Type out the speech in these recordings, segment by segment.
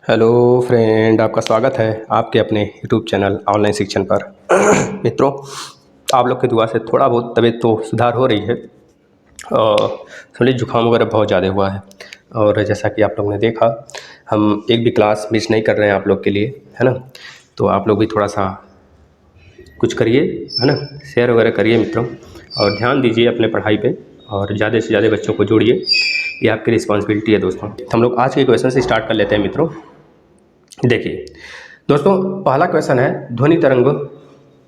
Hello friend, आपका स्वागत है आपके अपने यूट्यूब चैनल ऑनलाइन शिक्षण पर। मित्रों, आप लोग की दुआ से थोड़ा बहुत तबीयत तो सुधार हो रही है और थोड़ी जुकाम वगैरह बहुत ज़्यादा हुआ है। और जैसा कि आप लोग ने देखा, हम एक भी क्लास मिस नहीं कर रहे हैं आप लोग के लिए, है ना। तो आप लोग भी थोड़ा सा कुछ करिए, है ना, शेयर वगैरह करिए मित्रों, और ध्यान दीजिए अपने पढ़ाई पे और ज़्यादा से ज़्यादा बच्चों को जोड़िए। ये आपकी रिस्पॉन्सिबिलिटी है दोस्तों। हम लोग आज के क्वेश्चन से स्टार्ट कर लेते हैं मित्रों। देखिए दोस्तों, पहला क्वेश्चन है, ध्वनि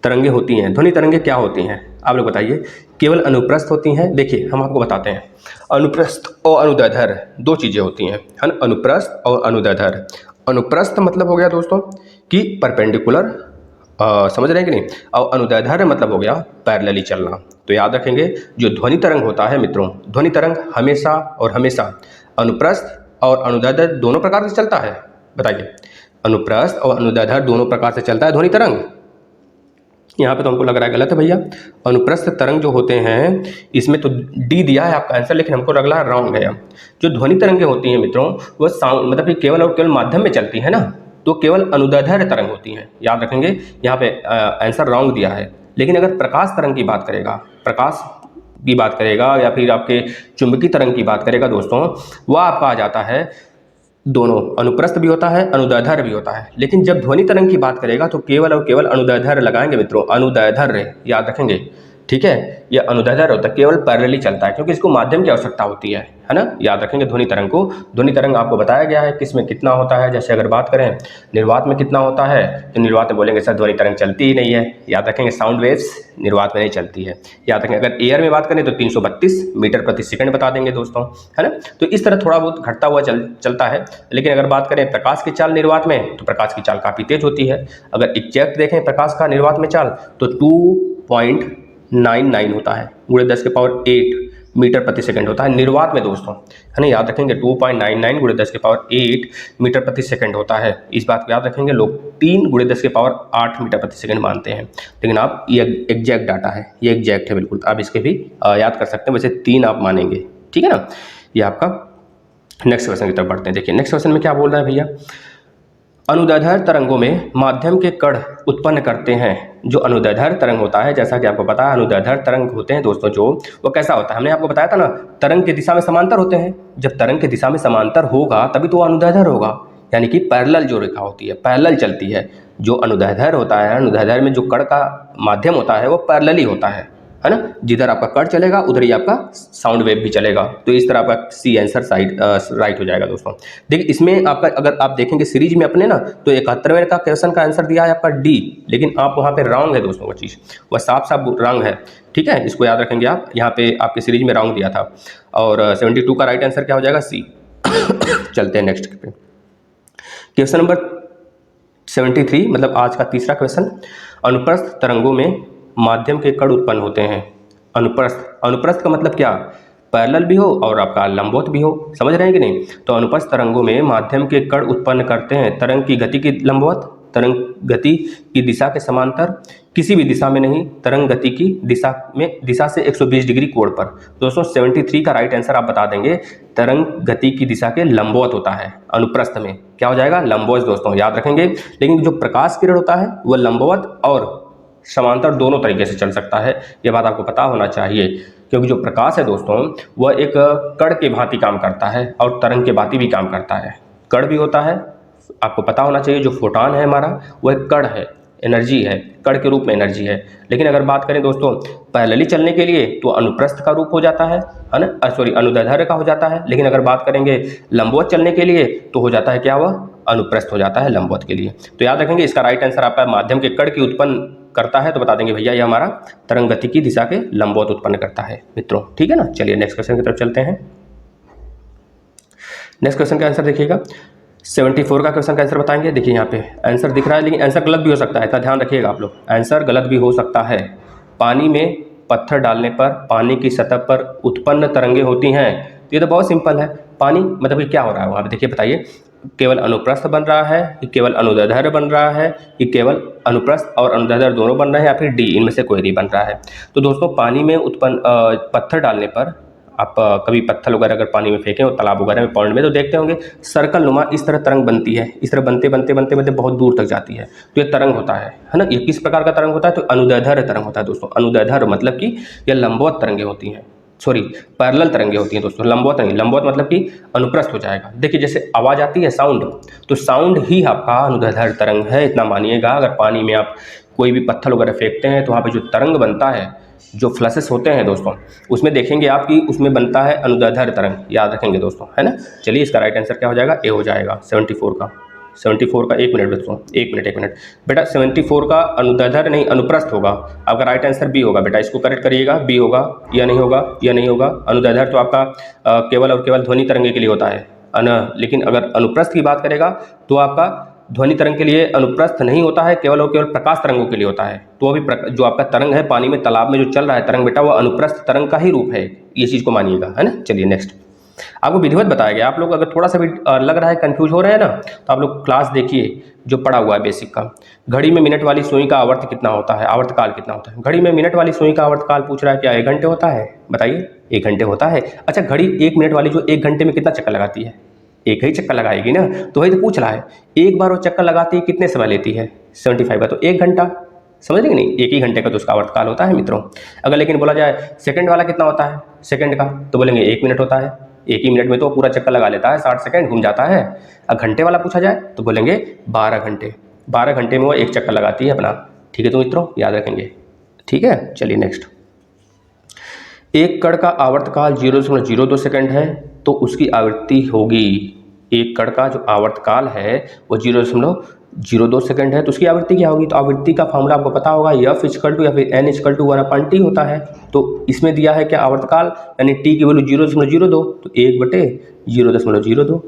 तरंगे होती हैं। ध्वनि तरंगे क्या होती हैं, आप लोग बताइए। केवल अनुप्रस्थ होती हैं? देखिए हम आपको बताते हैं। अनुप्रस्थ और अनुदैर्ध्य दो चीज़ें होती हैं, है ना। अनुप्रस्थ और अनुदैर्ध्य। अनुप्रस्थ मतलब हो गया दोस्तों कि परपेंडिकुलर, समझ रहे हैं कि नहीं। और अनुदैर्ध्य मतलब हो गया पैरेलली चलना। तो याद रखेंगे, जो ध्वनि तरंग होता है मित्रों, ध्वनि तरंग हमेशा और हमेशा अनुप्रस्थ और अनुदैर्ध्य दोनों प्रकार से चलता है। बताइए, अनुप्रस्थ और अनुदैर्ध्य दोनों प्रकार से चलता है ध्वनि तरंग। यहाँ पे तो हमको लग रहा है गलत है भैया। अनुप्रस्थ तरंग जो होते हैं, इसमें तो डी दिया है आपका आंसर, लेकिन हमको लग रहा है रॉन्ग है। जो ध्वनि तरंगे होती हैं मित्रों, वह साउंड मतलब कि केवल और केवल माध्यम में चलती है ना, तो केवल अनुदैर्ध्य तरंग होती हैं। याद रखेंगे, यहाँ पे आंसर रॉन्ग दिया है। लेकिन अगर प्रकाश तरंग की बात करेगा, प्रकाश की बात करेगा या फिर आपके चुंबकीय तरंग की बात करेगा दोस्तों, वह आपका आ जाता है दोनों, अनुप्रस्थ भी होता है अनुदैर्ध्य भी होता है। लेकिन जब ध्वनि तरंग की बात करेगा तो केवल और केवल अनुदैर्ध्य लगाएंगे मित्रों, अनुदैर्ध्य याद रखेंगे, ठीक है। यह अनुदैर्ध्य होता है, केवल पैरेलली चलता है, क्योंकि इसको माध्यम की आवश्यकता होती है ना। याद रखेंगे ध्वनि तरंग को। ध्वनि तरंग आपको बताया गया है किसमें कितना होता है। जैसे अगर बात करें निर्वात में कितना होता है, तो निर्वात में बोलेंगे सर ध्वनि तरंग चलती ही नहीं है। याद रखेंगे, साउंड वेव्स निर्वात में नहीं चलती है। याद रखेंगे, अगर एयर में बात करें तो 332 मीटर प्रति सेकंड बता देंगे दोस्तों, है ना। तो इस तरह थोड़ा बहुत घटता हुआ चलता है। लेकिन अगर बात करें प्रकाश की चाल निर्वात में, तो प्रकाश की चाल काफ़ी तेज होती है। अगर एग्जैक्ट देखें प्रकाश का निर्वात में चाल, तो 2.99 होता है, गुणे 10 के पावर 8 मीटर प्रति सेकंड होता है निर्वात में दोस्तों, है ना। याद रखेंगे 2.99 गुणे 10 के पावर 8 मीटर प्रति सेकंड होता है। इस बात को याद रखेंगे। लोग 3 गुणे 10 के पावर 8 मीटर प्रति सेकंड मानते हैं, लेकिन आप ये एग्जैक्ट डाटा है, ये एग्जैक्ट है बिल्कुल। आप इसके भी याद कर सकते हैं, वैसे 3 आप मानेंगे, ठीक है ना। ये आपका नेक्स्ट क्वेश्चन की तरफ बढ़ते हैं। देखिए नेक्स्ट क्वेश्चन में क्या बोल रहा है भैया। अनुदैर्ध्य तरंगों में माध्यम के कण उत्पन्न करते हैं। जो अनुदैर्ध्य तरंग होता है, जैसा कि आपको पता है, अनुदैर्ध्य तरंग होते हैं दोस्तों जो, वो कैसा होता है, हमने आपको बताया था ना, तरंग की दिशा में समांतर होते हैं। जब तरंग की दिशा में समांतर होगा तभी तो अनुदैर्ध्य होगा, यानी कि पैरेलल जो रेखा होती है, पैरेलल चलती है। जो अनुदैर्ध्य होता है, अनुदैर्ध्य में जो कण का माध्यम होता है वो पैरेलली होता है ना। जिधर आपका कण चलेगा उधर ही आपका साउंड वेव भी चलेगा। तो इस तरह आपका सी आंसर राइट हो जाएगा दोस्तों। देखिए इसमें आपका, अगर आप देखेंगे सीरीज में अपने ना, तो 71वें का क्वेश्चन का आंसर दिया है आपका डी, लेकिन आप वहाँ पे रॉन्ग है दोस्तों। वो चीज़ वह साफ साफ रॉन्ग है, ठीक है। इसको याद रखेंगे आप, यहाँ पे आपके सीरीज में रॉन्ग दिया था। और 72 का राइट आंसर क्या हो जाएगा, सी। चलते हैं नेक्स्ट पे, क्वेश्चन नंबर 73, मतलब आज का तीसरा क्वेश्चन। अनुप्रस्थ तरंगों में माध्यम के कण उत्पन्न होते हैं। अनुप्रस्थ का मतलब क्या, पैरेलल भी हो और आपका लंबवत भी हो, समझ रहे हैं कि नहीं। तो अनुप्रस्थ तरंगों में माध्यम के कण उत्पन्न करते हैं तरंग की गति की लंबवत, तरंग गति की दिशा के समांतर, किसी भी दिशा में नहीं, तरंग गति की दिशा से 120 डिग्री कोण पर। दोस्तों 73 का राइट आंसर आप बता देंगे, तरंग गति की दिशा के लंबवत होता है। अनुप्रस्थ में क्या हो जाएगा, लंबवत दोस्तों, याद रखेंगे। लेकिन जो प्रकाश किरण होता है वह लंबवत और समांतर दोनों तरीके से चल सकता है। यह बात आपको पता होना चाहिए, क्योंकि जो प्रकाश है दोस्तों वह एक कण के भांति काम करता है और तरंग के भांति भी काम करता है। कण भी होता है, आपको पता होना चाहिए, जो फोटॉन है हमारा वह एक कण है, एनर्जी है, कण के रूप में एनर्जी है। लेकिन अगर बात करें दोस्तों पैरेलली चलने के लिए, तो अनुप्रस्थ का रूप हो जाता है ना, सॉरी अनुदैर्ध्य का हो जाता है। लेकिन अगर बात करेंगे लंबवत चलने के लिए, तो हो जाता है क्या, वह अनुप्रस्थ हो जाता है लंबवत के लिए। तो याद रखेंगे, इसका राइट आंसर आपका माध्यम के कण की उत्पन्न करता है, तो बता देंगे भैया ये हमारा तरंग गति की दिशा के लंबवत उत्पन्न करता है मित्रों, ठीक है ना। चलिए नेक्स्ट क्वेश्चन की तरफ चलते हैं। नेक्स्ट क्वेश्चन का आंसर देखिएगा, 74 का क्वेश्चन का आंसर बताएंगे। देखिए यहाँ पे आंसर दिख रहा है, लेकिन आंसर गलत भी हो सकता है, इतना ध्यान रखिएगा आप लोग, आंसर गलत भी हो सकता है। पानी में पत्थर डालने पर पानी की सतह पर उत्पन्न तरंगे होती हैं। तो ये तो बहुत सिंपल है, पानी मतलब कि क्या हो रहा है वहाँ पे, देखिए बताइए, केवल अनुप्रस्थ बन रहा है कि केवल अनुदैर्ध्य बन रहा है, कि केवल अनुप्रस्थ और अनुदैर्ध्य दोनों बन रहे हैं, या फिर डी, इनमें से कोई नहीं बन रहा है। तो दोस्तों पानी में उत्पन्न पत्थर डालने पर आप कभी पत्थर वगैरह अगर पानी में फेंकें और तालाब वगैरह में, पॉन्ड में, तो देखते होंगे सर्कल नुमा इस तरह तरंग बनती है, इस तरह बनते बनते बनते बनते बहुत दूर तक जाती है, तो ये तरंग होता है ना। ये किस प्रकार का तरंग होता है? तो अनुदैर्ध्य तरंग होता है दोस्तों। अनुदैर्ध्य मतलब कि यह लंबवत तरंगें होती हैं, सॉरी पैरेलल तरंगें होती हैं दोस्तों, लंबवत नहीं। लंबवत मतलब कि अनुप्रस्थ हो जाएगा। देखिए जैसे आवाज़ आती है साउंड, तो साउंड ही आपका अनुदैर्ध्य तरंग है, इतना मानिएगा। अगर पानी में आप कोई भी पत्थर वगैरह फेंकते हैं तो वहाँ पे जो तरंग बनता है, जो फ्लसेस होते हैं दोस्तों, उसमें देखेंगे आप कि उसमें बनता है अनुदैर्ध्य तरंग, याद रखेंगे दोस्तों, है ना। चलिए इसका राइट आंसर क्या हो जाएगा? ए हो जाएगा 74 का। 74 का, एक मिनट दोस्तों, एक मिनट बेटा, 74 का अनुदैर्ध्य नहीं अनुप्रस्थ होगा। आपका राइट आंसर बी होगा बेटा, इसको करेक्ट करिएगा। बी होगा या नहीं होगा? या नहीं होगा। अनुदैर्ध्य तो आपका केवल और केवल ध्वनि तरंगे के लिए होता है ना, लेकिन अगर अनुप्रस्थ की बात करेगा तो आपका ध्वनि तरंग के लिए अनुप्रस्थ नहीं होता है, केवल और केवल प्रकाश तरंगों के लिए होता है। तो अभी जो आपका तरंग है पानी में, तालाब में जो चल रहा है तरंग बेटा, वो अनुप्रस्थ तरंग का ही रूप है, ये चीज़ को मानिएगा, है ना। चलिए नेक्स्ट, आपको विधिवत बताया गया। आप लोग अगर थोड़ा सा भी लग रहा है कंफ्यूज हो रहे हैं ना, तो आप लोग क्लास देखिए जो पड़ा हुआ है बेसिक का। घड़ी में मिनट वाली सुई का आवर्त कितना होता है, आवर्तकाल कितना होता है? घड़ी में मिनट वाली सुई का आवर्तकाल पूछ रहा है, क्या 1 घंटे होता है? बताइए, 1 घंटे होता है। अच्छा, घड़ी 1 मिनट वाली जो 1 घंटे में कितना चक्कर लगाती है? एक ही चक्कर लगाएगी ना, तो वही तो पूछ रहा है। एक बार वो चक्कर लगाती है कितने समय लेती है? 75 का, तो 1 घंटा। समझ रहे कि नहीं? 1 ही घंटे का तो उसका आवर्तकाल होता है मित्रों। अगर लेकिन बोला जाए सेकंड वाला कितना होता है सेकंड का, तो बोलेंगे 1 मिनट होता है। 1 ही मिनट में तो पूरा चक्कर लगा लेता है, 60 सेकंड घूम जाता है। अब घंटे वाला पूछा जाए तो बोलेंगे 12 घंटे। 12 घंटे में वो 1 चक्कर लगाती है अपना। ठीक है तो मित्रों, याद रखेंगे। ठीक है, चलिए नेक्स्ट। एक कण का आवर्तकाल 0.02 सेकंड है, तो उसकी आवृत्ति होगी, एक कण का जो आवर्तकाल है वो 0.02 सेकंड है, तो उसकी आवृत्ति क्या होगी? तो आवृत्ति का फॉर्मूला आपको पता होगा, F = या फिर N = 1/T होता है। तो इसमें दिया है क्या? आवर्तकाल, यानी T की वैल्यू 0.02, तो 1/0.02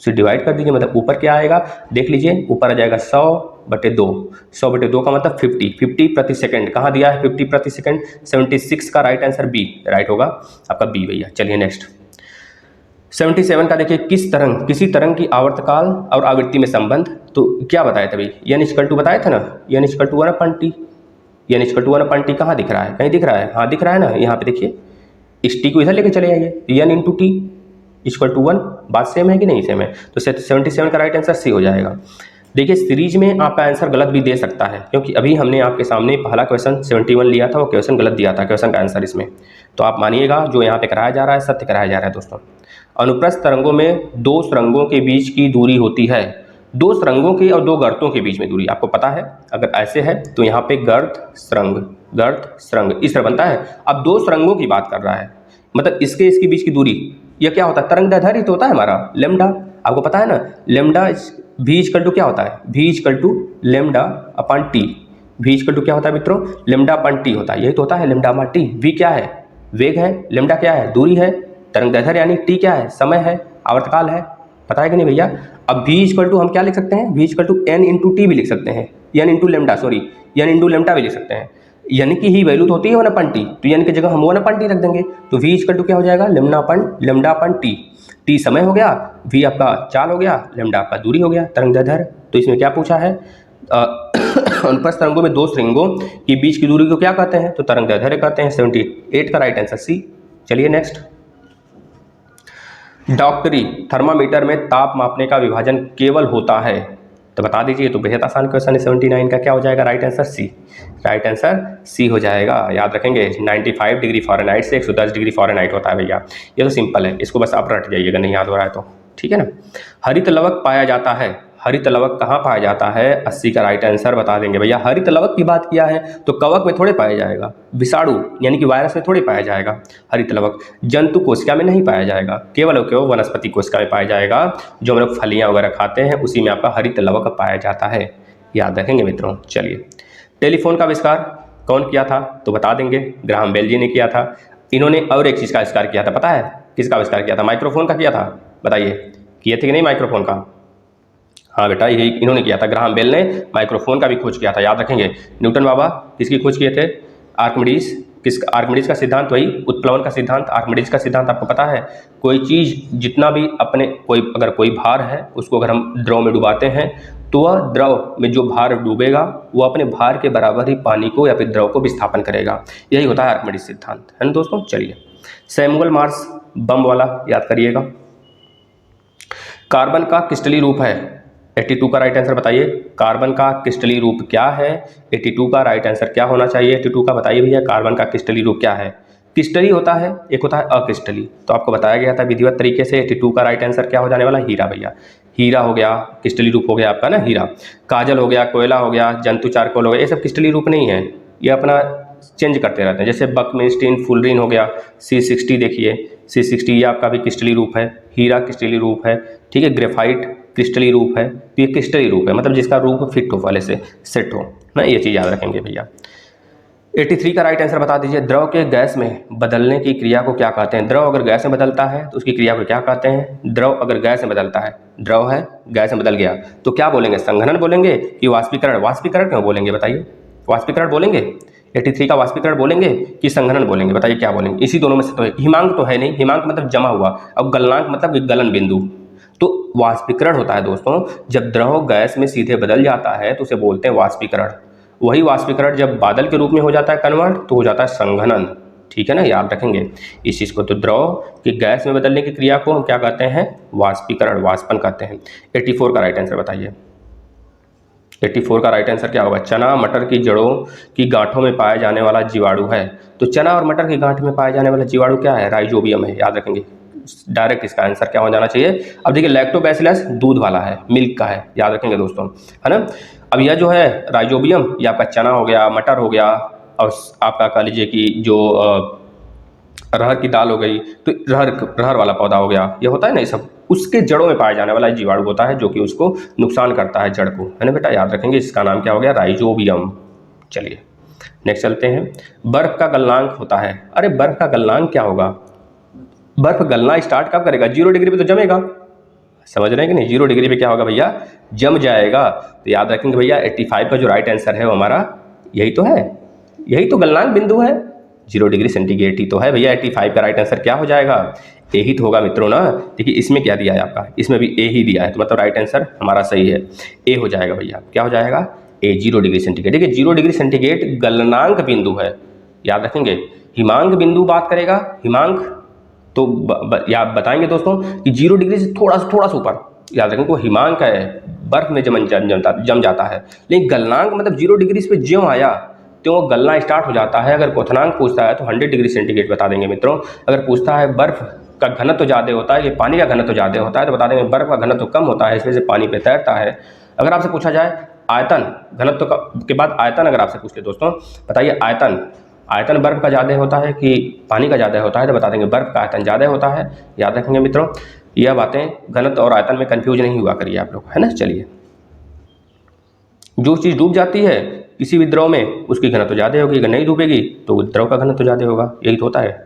से डिवाइड कर दीजिए, मतलब ऊपर क्या आएगा देख लीजिए, ऊपर आ जाएगा 100/2। 100/2 का मतलब 50 प्रति सेकंड। कहाँ दिया है 50 प्रति सेकंड? 76 का राइट आंसर बी राइट होगा आपका, बी भैया। चलिए नेक्स्ट, 77 का देखिए, किसी तरंग की आवर्तकाल और आवृत्ति में संबंध, तो क्या बताया था भाई? N = बताया था ना, N = 1/T। N = 1/T कहाँ दिख रहा है? कहीं दिख रहा है? हाँ दिख रहा है ना, यहाँ पे देखिए, इस टी को इधर लेके चले आइए, N × T = 1। बात सेम है कि नहीं सेम है? तो 77 का राइट आंसर सी हो जाएगा। देखिए सीरीज में आपका आंसर गलत भी दे सकता है, क्योंकि अभी हमने आपके सामने पहला क्वेश्चन 71 लिया था, वो क्वेश्चन गलत दिया था, क्वेश्चन का आंसर इसमें। तो आप मानिएगा जो यहाँ पे कराया जा रहा है सत्य कराया जा रहा है दोस्तों। अनुप्रस्थ तरंगों में 2 सुरंगों के बीच की दूरी होती है, 2 सुरंगों की और 2 गर्तों के बीच में दूरी आपको पता है। अगर ऐसे है तो यहाँ पे गर्त सुरंग इस तरह बनता है। अब 2 सुरंगों की बात कर रहा है, मतलब इसके बीच की दूरी, यह क्या होता है? तरंग दैर्ध्य ही तो होता है हमारा, लेमडा। आपको पता है ना, लेमडा V = क्या होता है? V = λ/T। V = क्या होता है मित्रों? λ/T होता है, यही तो होता है λ/T। V क्या है? वेग है। लेमडा क्या है? दूरी है। तरंग दैर्ध्य यानी T क्या है? समय है, आवर्तकाल है। पता है कि नहीं भैया? अब V = हम क्या लिख सकते हैं? V = N × T भी लिख सकते हैं, N × λ, सॉरी N × λ भी लिख सकते हैं। यानी कि ही वैल्यू तो होती है 1/T, तो यानी की जगह हम 1/T रख देंगे, तो V = क्या हो जाएगा? λ/T। T समय हो गया, V आपका चाल हो गया, लैम्डा आपका दूरी हो गया, तरंग दैर्ध्य। तो इसमें क्या पूछा है? अनुप्रस्थ तरंगों में 2 सुरंगों के बीच की दूरी को क्या कहते हैं? तो तरंग दैर्ध्य कहते हैं। 78 का राइट आंसर सी। चलिए नेक्स्ट, डॉक्टरी थर्मामीटर में ताप मापने का विभाजन केवल होता है, तो बता दीजिए। तो बेहद आसान क्वेश्चन है। 79 का क्या हो जाएगा? Right answer c. Right answer c हो जाएगा, याद रखेंगे। 95 डिग्री फ़ारेनहाइट से 110 डिग्री फ़ारेनहाइट होता है भैया, ये तो सिंपल है, इसको बस आप रट जाइएगा, नहीं याद हो रहा है तो। ठीक है ना। हरित लवक पाया जाता है, हरित लवक कहाँ पाया जाता है? 80 का राइट आंसर बता देंगे भैया। हरित लवक की बात किया है तो कवक में थोड़े पाया जाएगा, विषाणु यानी कि वायरस में थोड़े पाया जाएगा हरित लवक। जंतु कोशिका में नहीं पाया जाएगा, केवल और केवल वनस्पति कोशिका में पाया जाएगा। जो हम लोग फलियाँ वगैरह खाते हैं उसी में आपका हरित लवक पाया जाता है, याद रखेंगे मित्रों। चलिए, टेलीफोन का आविष्कार कौन किया था? तो बता देंगे, ग्राहम बेल जी ने किया था। इन्होंने और एक चीज़ का आविष्कार किया था, पता है किसका आविष्कार किया था? माइक्रोफोन का किया था, बताइए किए थे कि नहीं माइक्रोफोन का? हाँ बेटा, यही इन्होंने किया था। ग्राहम बेल ने माइक्रोफोन का भी खोज किया था, याद रखेंगे। न्यूटन बाबा किसकी खोज किए थे? आर्किमिडीज। आर्किमिडीज का सिद्धांत, वही उत्प्लवन का सिद्धांत। आर्किमिडीज का सिद्धांत आपको पता है, कोई चीज़ जितना भी अपने अगर कोई भार है उसको अगर हम द्रव में डुबाते हैं तो वह द्रव में जो भार डूबेगा वो अपने भार के बराबर ही पानी को या फिर द्रव को विस्थापन करेगा। यही होता है आर्किमिडीज सिद्धांत, है ना दोस्तों। चलिए सैमुअल मार्स बम वाला याद करिएगा। कार्बन का क्रिस्टलीय रूप है 82 का राइट आंसर बताइए। कार्बन का क्रिस्टलीय रूप क्या है? 82 का राइट आंसर क्या होना चाहिए? 82 का बताइए भैया, कार्बन का क्रिस्टलीय रूप क्या है? क्रिस्टलीय होता है, एक होता है अक्रिस्टलीय। तो आपको बताया गया था विधिवत तरीके से। 82 का राइट आंसर क्या हो जाने वाला? हीरा भैया। हीरा हो गया, क्रिस्टलीय रूप हो गया आपका ना हीरा। काजल हो गया, कोयला हो गया, जंतु चारकोल हो गया, ये सब क्रिस्टलीय रूप नहीं है, ये अपना चेंज करते रहते हैं। जैसे बकमेस्टीन फुलरीन हो गया, C60 देखिए, C60 ये आपका भी क्रिस्टलीय रूप है। हीरा क्रिस्टलीय रूप है, ठीक है। ग्रेफाइट क्रिस्टलीय रूप है। तो ये क्रिस्टलीय रूप है, मतलब जिसका रूप फिट हो वाले से सेट हो ना, ये चीज़ याद रखेंगे भैया। 83 का राइट आंसर बता दीजिए। द्रव के गैस में बदलने की क्रिया को क्या कहते हैं? द्रव अगर गैस में बदलता है तो उसकी क्रिया को क्या कहते हैं? द्रव अगर गैस में बदलता है, द्रव है गैस में बदल गया तो क्या बोलेंगे? संघनन बोलेंगे कि वाष्पीकरण? वाष्पीकरण क्यों बोलेंगे बताइए? वाष्पीकरण बोलेंगे 83 का, वाष्पीकरण बोलेंगे कि संघनन बोलेंगे? बताइए क्या बोलेंगे? इसी दोनों में से तो है। हिमांक तो है नहीं, हिमांक मतलब जमा हुआ, अब गलनांक मतलब गलन बिंदु। तो वाष्पीकरण होता है दोस्तों जब द्रव गैस में सीधे बदल जाता है तो उसे बोलते हैं वाष्पीकरण। वही वाष्पीकरण जब बादल के रूप में हो जाता है कन्वर्ट तो हो जाता है संघनन, ठीक है ना, याद रखेंगे इस चीज़ को। तो द्रव की गैस में बदलने की क्रिया को हम क्या कहते हैं? वाष्पीकरण, वाष्पन कहते हैं। 84 का राइट आंसर बताइए। 84 का राइट आंसर क्या होगा? चना मटर की जड़ों की गांठों में पाया जाने वाला जीवाणु है। तो चना और मटर की गांठ में पाया जाने वाला जीवाणु क्या है? राइजोबियम है, याद रखेंगे। डायरेक्ट इसका आंसर क्या हो जाना चाहिए? अब देखिए लैक्टोबैसिलस दूध वाला है, मिल्क का है, याद रखेंगे दोस्तों, है ना। अब यह जो है राइजोबियम, ये आपका चना हो गया, मटर हो गया, और आपका कह लीजिए कि जो अरहर की दाल हो गई, तो अरहर वाला पौधा हो गया, ये होता है ना, ये सब उसके जड़ों में पाया जाने वाला जीवाणु होता है जो कि उसको नुकसान करता है, जड़ को, है ना बेटा, याद रखेंगे। इसका नाम क्या हो गया? राइजोबियम। चलिए नेक्स्ट चलते हैं। बर्फ का गलनांक होता है। अरे बर्फ का गलनांक क्या होगा? बर्फ गलना स्टार्ट कब करेगा? 0 डिग्री पे तो जमेगा, समझ रहे हैं कि नहीं? 0 डिग्री पे क्या होगा भैया? जम जाएगा। तो याद रखेंगे भैया 85 का जो राइट आंसर है वो हमारा यही तो है, यही तो गलनांक बिंदु है, 0 डिग्री सेंटीग्रेड ही तो है भैया। 85 का राइट आंसर क्या हो जाएगा? ए ही तो होगा मित्रों ना। देखिए इसमें क्या दिया है आपका? इसमें भी ए ही दिया है, तो मतलब राइट आंसर हमारा सही है, ए हो जाएगा भैया। क्या हो जाएगा? ए, 0 डिग्री सेंटीग्रेड। देखिए 0 डिग्री सेंटीग्रेड गलनांक बिंदु है, याद रखेंगे। हिमांक बिंदु बात करेगा, हिमांक तो या बताएंगे दोस्तों कि 0 डिग्री से थोड़ा सा ऊपर, याद रखेंगे वो हिमांक है, बर्फ में जम जाता है। लेकिन गलनांक मतलब 0 डिग्री पे ज्यों आया तो वो गलना स्टार्ट हो जाता है। अगर क्वथनांक पूछता है तो 100 डिग्री सेंटीग्रेड बता देंगे मित्रों। अगर पूछता है बर्फ का घनत्व तो ज़्यादा होता है, ये पानी का घनत्व तो ज़्यादा होता है, तो बता देंगे बर्फ का घनत्व तो कम होता है, इसमें से पानी पे तैरता है। अगर आपसे पूछा जाए आयतन, घनत्व के बाद आयतन अगर आपसे पूछते दोस्तों, बताइए आयतन बर्फ का ज़्यादा होता है कि पानी का ज़्यादा होता है, तो बता देंगे बर्फ का आयतन ज़्यादा होता है, याद रखेंगे मित्रों। यह बातें घनत्व और आयतन में कंफ्यूज नहीं हुआ करिए आप लोग, है ना। चलिए, जो चीज़ डूब जाती है किसी भी द्रव में उसकी घनत्व ज़्यादा होगी, अगर नहीं डूबेगी तो द्रव का घनत्व ज़्यादा होगा, यही तो होता है।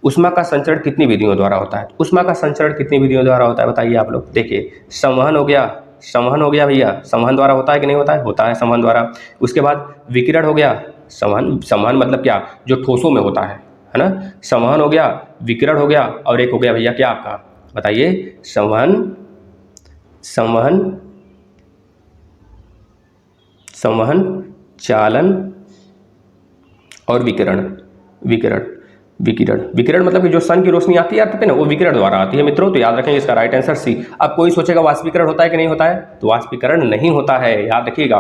उष्मा का संचरण कितनी विधियों द्वारा होता है? उष्मा का संचरण कितनी विधियों द्वारा होता है बताइए आप लोग। देखिए संवहन हो गया भैया, संवहन द्वारा होता है कि नहीं होता है? होता है संवहन द्वारा। उसके बाद विकिरण हो गया, संवहन मतलब क्या? जो ठोसों में होता है ना। संवहन हो गया, विकिरण हो गया, और एक हो गया भैया क्या आपका? बताइए संवहन, चालन और विकिरण मतलब कि जो सन की रोशनी आती है पता है ना, वो विकिरण द्वारा आती है मित्रों। तो याद रखेंगे इसका राइट आंसर सी। अब कोई सोचेगा वाष्पीकरण होता है कि नहीं होता है, तो वाष्पीकरण नहीं होता है, याद रखिएगा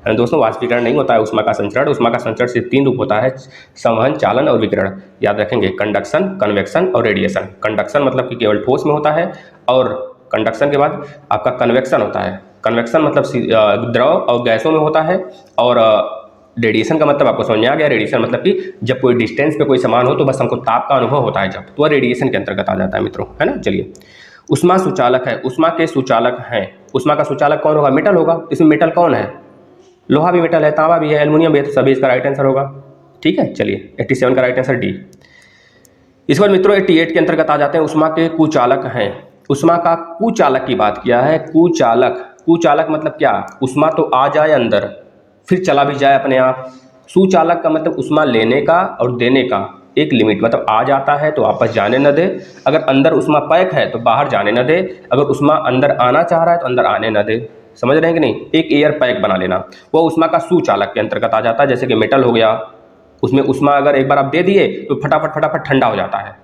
दोस्तों, वाष्पीकरण नहीं होता है उष्मा का संचरण। उष्मा का संचरण सिर्फ 3 रूप होता है, संवहन, चालन और विकिरण, याद रखेंगे। कंडक्शन, कन्वेक्शन और रेडिएशन। कंडक्शन मतलब कि केवल ठोस में होता है, और कंडक्शन के बाद आपका कन्वेक्शन होता है। कन्वेक्शन मतलब द्रव और गैसों में होता है, और रेडिएशन का मतलब आपको समझ में आ गया। रेडिएशन मतलब कि जब कोई डिस्टेंस पे कोई सामान हो तो बस हमको ताप का अनुभव होता है, जब तो वह रेडिएशन के अंतर्गत आ जाता है मित्रों, है ना। चलिए, उष्मा सुचालक है, उष्मा के सुचालक हैं। उष्मा का सुचालक कौन होगा? मेटल होगा। इसमें मेटल कौन है? लोहा भी मेटल है, तांबा भी है, एल्युमिनियम भी है, तो सभी इसका राइट आंसर होगा, ठीक है। चलिए 87 का राइट आंसर डी। इस बार मित्रों 88 के अंतर्गत आ जाते हैं, उष्मा के कुचालक हैं। उष्मा का कुचालक की बात किया है, कुचालक मतलब क्या? उष्मा तो आ जाए अंदर फिर चला भी जाए अपने आप। सुचालक का मतलब उष्मा लेने का और देने का एक लिमिट, मतलब आ जाता है तो वापस जाने न दे, अगर अंदर उष्मा पैक है तो बाहर जाने न दे, अगर उष्मा अंदर आना चाह रहा है तो अंदर आने न दे, समझ रहे हैं कि नहीं? एक एयर पैक बना लेना, वो उष्मा का सुचालक के अंतर्गत आ जाता है। जैसे कि मेटल हो गया, उसमें उष्मा अगर एक बार आप दे दिए तो फटाफट ठंडा हो जाता है,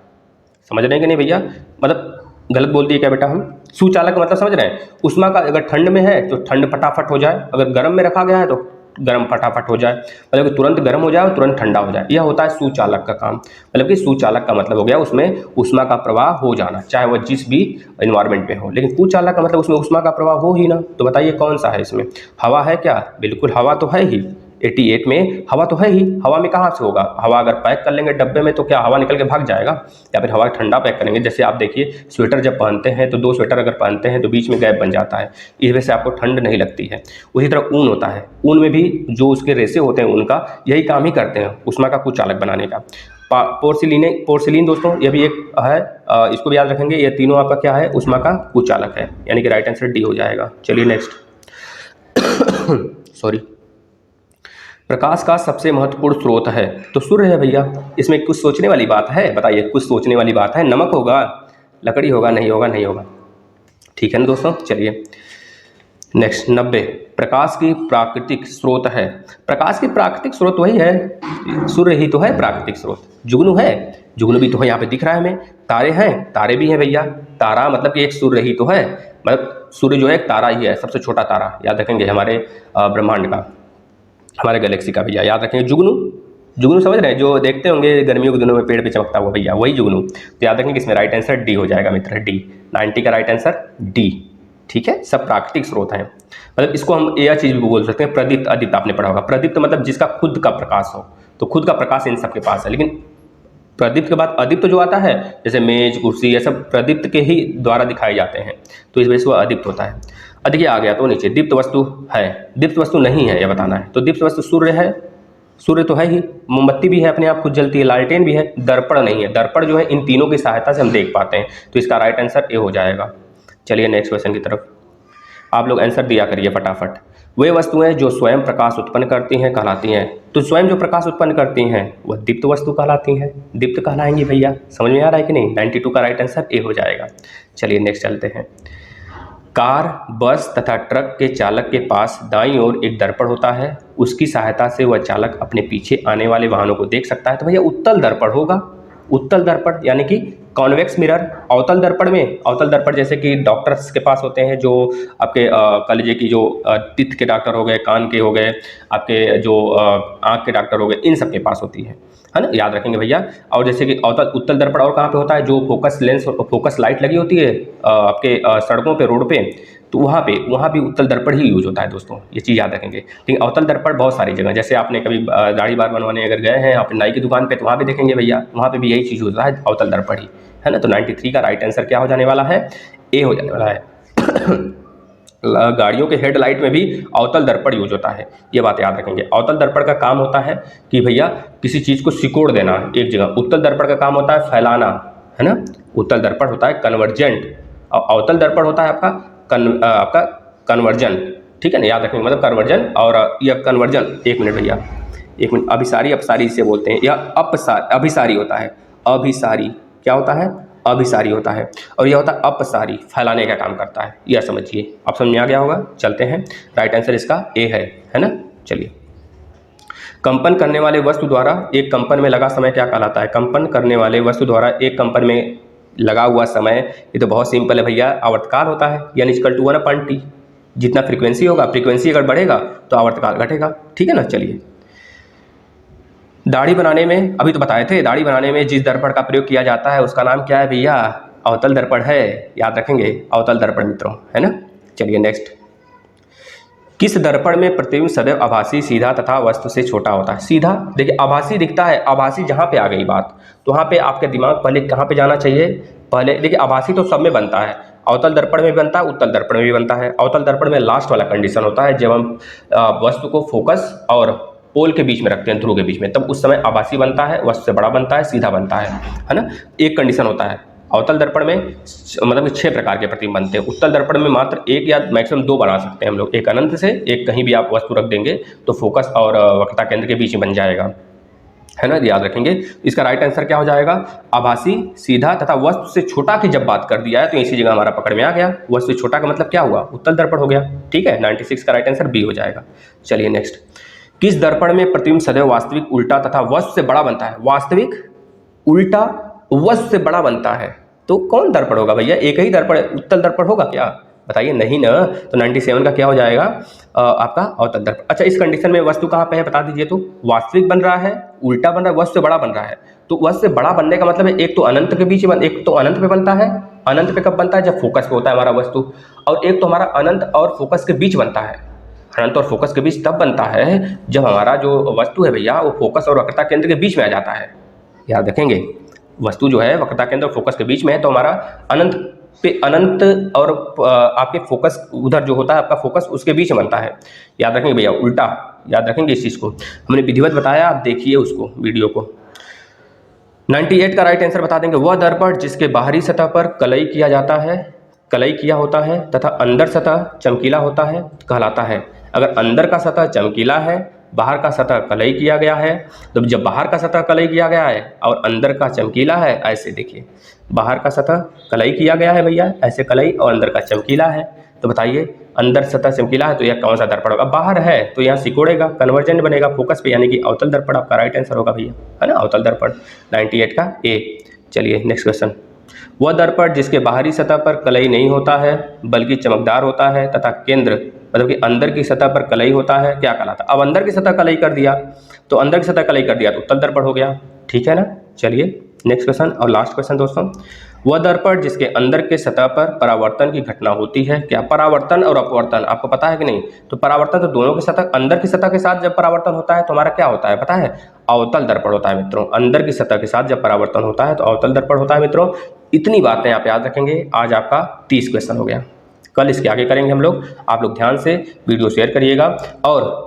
समझ रहे हैं कि नहीं भैया? मतलब गलत बोल दिए क्या बेटा हम? सुचालक का मतलब समझ रहे हैं? उष्मा का अगर ठंड में है तो ठंड फटाफट हो जाए, अगर गर्म में रखा गया है तो गर्म फटाफट हो जाए, मतलब कि तुरंत गर्म हो जाए और तुरंत ठंडा हो जाए, यह होता है सुचालक का काम। मतलब कि सुचालक का मतलब हो गया उसमें उष्मा का प्रवाह हो जाना, चाहे वह जिस भी एनवायरमेंट में हो। लेकिन कुचालक का मतलब उसमें उष्मा का प्रवाह हो ही ना, तो बताइए कौन सा है इसमें? हवा है क्या? बिल्कुल हवा तो है ही। 88 में हवा तो है ही। हवा में कहाँ से होगा? हवा अगर पैक कर लेंगे डब्बे में तो क्या हवा निकल के भाग जाएगा? या फिर हवा ठंडा पैक करेंगे? जैसे आप देखिए स्वेटर जब पहनते हैं तो 2 स्वेटर अगर पहनते हैं तो बीच में गैप बन जाता है, इस वजह से आपको ठंड नहीं लगती है। उसी तरह ऊन होता है, ऊन में भी जो उसके रेशे होते हैं ऊन का, यही काम ही करते हैं उष्मा का कुचालक बनाने का। पोर्सिलीन दोस्तों ये भी एक है, इसको भी याद रखेंगे। ये तीनों आपका क्या है? उष्मा का कुचालक है, यानी कि राइट आंसर डी हो जाएगा। चलिए नेक्स्ट। सॉरी। प्रकाश का सबसे महत्वपूर्ण स्रोत है तो सूर्य है भैया। इसमें कुछ सोचने वाली बात है? बताइए, कुछ सोचने वाली बात है? नमक होगा, लकड़ी होगा, नहीं होगा, नहीं होगा। ठीक है ना दोस्तों? चलिए नेक्स्ट। 90 प्रकाश की प्राकृतिक स्रोत है। प्रकाश की प्राकृतिक स्रोत वही है, सूर्य ही तो है प्राकृतिक स्रोत। जुगनू है, जुगनू भी तो है, यहाँ पे दिख रहा है हमें। तारे हैं, तारे भी हैं भैया। तारा मतलब कि एक सूर्य ही तो है, मतलब सूर्य जो है एक तारा ही है, सबसे छोटा तारा, याद रखेंगे हमारे ब्रह्मांड का, हमारे गैलेक्सी का भैया, याद रखेंगे। जुगनू, जुगनू समझ रहे हैं? जो देखते होंगे गर्मियों के दिनों में पेड़ पे चमकता हुआ भैया, वही जुगनू। तो याद रखेंगे इसमें राइट आंसर डी हो जाएगा मित्र, डी। 90 का राइट आंसर डी। ठीक है, सब प्राकृतिक स्रोत हैं। मतलब इसको हम यह चीज़ भी बोल सकते हैं, प्रदीप्त। अदीप्त आपने पढ़ा होगा। प्रदीप्त मतलब जिसका खुद का प्रकाश हो, तो खुद का प्रकाश इन सबके पास है। लेकिन प्रदीप्त के बाद अदीप्त जो आता है, जैसे मेज कुर्सी, ये सब प्रदीप्त के ही द्वारा दिखाए जाते हैं, तो इस वजह से वह अदीप्त होता है। देखिए आ गया तो नीचे, दीप्त वस्तु है, दीप्त वस्तु नहीं है, यह बताना है। तो दीप्त वस्तु सूर्य है, सूर्य तो है ही। मोमबत्ती भी है, अपने आप खुद जलती है। लालटेन भी है। दर्पण नहीं है, दर्पण जो है इन तीनों की सहायता से हम देख पाते हैं, तो इसका राइट आंसर ए हो जाएगा। चलिए नेक्स्ट क्वेश्चन की तरफ, आप लोग आंसर दिया करिए फटाफट। वे वस्तुएं जो स्वयं प्रकाश उत्पन्न करती हैं कहलाती हैं, तो स्वयं जो प्रकाश उत्पन्न करती हैं वह दीप्त वस्तु कहलाती हैं, दीप्त कहलाएंगी भैया। समझ में आ रहा है कि नहीं? 92 का राइट आंसर ए हो जाएगा। चलिए नेक्स्ट चलते हैं। कार, बस तथा ट्रक के चालक के पास दाईं ओर एक दर्पण होता है, उसकी सहायता से वह चालक अपने पीछे आने वाले वाहनों को देख सकता है, तो भैया उत्तल दर्पण होगा। उत्तल दर्पण यानी कि कॉन्वेक्स मिरर। अवतल दर्पण में, अवतल दर्पण जैसे कि डॉक्टर्स के पास होते हैं, जो आपके कलेजे की जो टीथ के डॉक्टर हो गए, कान के हो गए, आपके जो आँख के डॉक्टर हो गए, इन सब के पास होती है ना, याद रखेंगे भैया। और जैसे कि अवतल उत्तल दर्पण और कहाँ पे होता है? जो फोकस लेंस और फोकस लाइट लगी होती है आपके सड़कों पे, रोड पे, तो वहाँ भी उत्तल दर्पण ही यूज होता है दोस्तों, ये चीज़ याद रखेंगे। लेकिन अवतल दर्पण बहुत सारी जगह, जैसे आपने कभी दाढ़ी बाल बनवाने अगर गए हैं आप नाई की दुकान पे, तो वहाँ पे देखेंगे भैया, वहाँ पे भी यही चीज़ होता है, अवतल दर्पण ही, है ना। तो 93 का राइट आंसर क्या हो जाने वाला है? ए हो जाने वाला है। गाड़ियों के हेडलाइट में भी अवतल दर्पण यूज होता है, ये बात याद रखेंगे। अवतल दर्पण का काम होता है कि भैया किसी चीज़ को सिकोड़ देना एक जगह। उत्तल दर्पण का काम होता है फैलाना, है ना। उत्तल दर्पण होता है कन्वर्जेंट, और अवतल दर्पण होता है आपका कन्वर्जन। ठीक है ना, याद रखेंगे, मतलब कन्वर्जन और यह कन्वर्जन। एक मिनट भैया, एक मिनट। अभिसारी, अपसारी इसे बोलते हैं, या अभिसारी होता है। अभिसारी क्या होता है? अभिसारी होता है। और यह होता है अपसारी, फैलाने का काम करता है, यह समझिए। आप समझ में आ गया होगा। चलते हैं, राइट आंसर इसका ए है ना। चलिए, कंपन करने वाले वस्तु द्वारा एक कंपन में लगा समय क्या कहलाता है? कंपन करने वाले वस्तु द्वारा एक कंपन में लगा हुआ समय, ये तो बहुत सिंपल है भैया, आवर्तकाल होता है, यानी इक्वल टू 1/t। जितना फ्रीक्वेंसी होगा, फ्रीक्वेंसी अगर बढ़ेगा तो आवर्तकाल घटेगा। ठीक है ना। चलिए, दाढ़ी बनाने में अभी तो बताए थे, दाढ़ी बनाने में जिस दर्पण का प्रयोग किया जाता है उसका नाम क्या है भैया? अवतल दर्पण है, याद रखेंगे, अवतल दर्पण मित्रों, है ना। चलिए नेक्स्ट। किस दर्पण में प्रतिबिंब सदैव आभासी, सीधा तथा वस्तु से छोटा होता है? सीधा, देखिए आभासी दिखता है, आभासी जहाँ पे आ गई बात, तो वहाँ पे आपके दिमाग पहले कहाँ पे जाना चाहिए? पहले देखिए, आभासी तो सब में बनता है, अवतल दर्पण में भी बनता है, उत्तल दर्पण में भी बनता है। अवतल दर्पण में लास्ट वाला कंडीशन होता है, जब हम वस्तु को फोकस और पोल के बीच में रखते हैं, ध्रुव के बीच में, तब उस समय आभासी बनता है, वस्तु से बड़ा बनता है, सीधा बनता है ना। एक कंडीशन होता है। अवतल दर्पण में मतलब 6 प्रकार के प्रतिबिंब बनते हैं। उत्तल दर्पण में मात्र 1 या मैक्सिमम 2 बना सकते हैं हम लोग, एक अनंत से, एक कहीं भी आप वस्तु रख देंगे तो फोकस और वक्रता केंद्र के बीच में बन जाएगा, है ना, याद रखेंगे। इसका राइट आंसर क्या हो जाएगा? आभासी, सीधा तथा वस्तु से छोटा की जब बात कर दिया है तो इसी जगह हमारा पकड़ में आ गया। वस्तु से छोटा का मतलब क्या हुआ? उत्तल दर्पण हो गया। ठीक है, 96 का राइट आंसर बी हो जाएगा। चलिए नेक्स्ट। किस दर्पण में प्रतिबिंब सदैव वास्तविक, उल्टा तथा वस्तु से बड़ा बनता है? वास्तविक, उल्टा, वस्तु से बड़ा बनता है तो कौन दर्पण होगा भैया? एक ही दर्पण, उत्तल दर्पण होगा क्या? बताइए, नहीं ना। तो 97 का क्या हो जाएगा? आपका अवतल दर्पण। अच्छा, इस कंडीशन में वस्तु कहाँ पे है बता दीजिए। तो वास्तविक बन रहा है, उल्टा बन रहा है, वस्तु से बड़ा बन रहा है। तो वस्तु से बड़ा बनने का मतलब है एक तो अनंत के बीच एक तो अनंत पे बनता है। अनंत पे कब बनता है? जब फोकस पे होता है हमारा वस्तु। और एक तो हमारा अनंत और फोकस के बीच बनता है। अनंत और फोकस के बीच तब बनता है जब हमारा जो वस्तु है भैया वो फोकस और वक्रता केंद्र के बीच में आ जाता है। याद रखेंगे, वस्तु जो है वक्रता केंद्र और फोकस के बीच में है तो हमारा अनंत पे अनंत और आपके फोकस उधर जो होता है आपका फोकस उसके बीच में बनता है। याद रखेंगे भैया, उल्टा याद रखेंगे इस चीज़ को। हमने विधिवत बताया, आप देखिए उसको वीडियो को। 98 का राइट आंसर बता देंगे, वह दर्पण जिसके बाहरी सतह पर कलई किया जाता है, कलई किया होता है तथा अंदर सतह चमकीला होता है कहलाता है। अगर अंदर का सतह चमकीला है, बाहर का सतह कलई किया गया है, तो जब बाहर का सतह कलई किया गया है और अंदर का चमकीला है, ऐसे देखिए बाहर का सतह कलई किया गया है भैया, ऐसे कलई, और अंदर का चमकीला है, तो बताइए अंदर सतह चमकीला है तो यह कौन सा दर्पण होगा? बाहर है तो यहाँ सिकोड़ेगा, कन्वर्जेंट बनेगा फोकस पे, यानी कि अवतल दर्पण आपका राइट आंसर होगा भैया, है ना, अवतल दर्पण 98 का ए। चलिए नेक्स्ट क्वेश्चन। वह दर्पण जिसके बाहरी सतह पर कलई नहीं होता है बल्कि चमकदार होता है तथा केंद्र मतलब कि अंदर की सतह पर कलई होता है क्या कहलाता है? अब अंदर की सतह कलई कर दिया तो अंदर की सतह कलई कर दिया तो उत्तल दर्पण हो गया, ठीक है ना। चलिए नेक्स्ट क्वेश्चन और लास्ट क्वेश्चन दोस्तों। वह दर्पण जिसके अंदर के सतह पर परावर्तन की घटना होती है क्या? परावर्तन और अपवर्तन आपको पता है कि नहीं? तो परावर्तन तो दोनों के सतह, अंदर की सतह के साथ जब परावर्तन होता है तो हमारा क्या होता है पता है? अवतल दर्पण होता है मित्रों। अंदर की सतह के साथ जब परावर्तन होता है तो अवतल दर्पण होता है मित्रों। इतनी बातें आप याद रखेंगे। आज आपका 30 क्वेश्चन हो गया, कल इसके आगे करेंगे हम लोग। आप लोग ध्यान से वीडियो शेयर करिएगा और